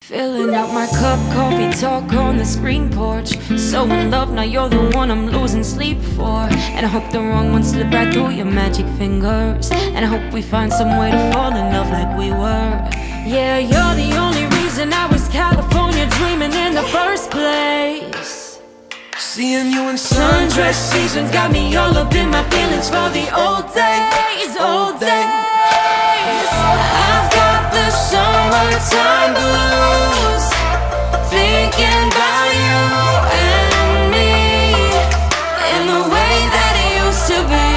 Filling out my cup, coffee talk on the screen porch. So in love, now you're the one I'm losing sleep for. And I hope the wrong one slip right through your magic fingers. And I hope we find some way to fall in love like we were. Yeah, you're the only reason I was California dreaming in the first place. Seeing you in Sundress seasons got me all up in my feelings for the old days, old days. I've got the summertime blues, thinking about you and me in the way that it used to be.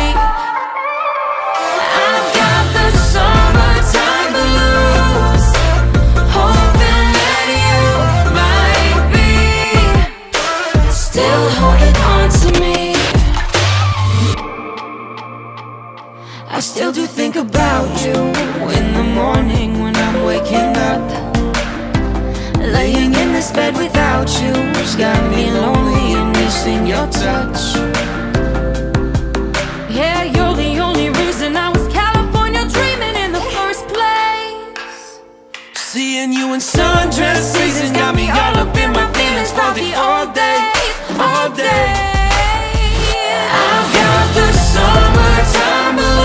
I've got the summertime blues, hoping that you might be still holding on to me. I still do think about you in the morning when I'm waking up. Laying in this bed without you's got me lonely and missing your touch. Yeah, you're the only reason I was California dreaming in the first place. Seeing you in sundress seasons got me all up in my feelings for the all days, all day. I've got the summertime blues,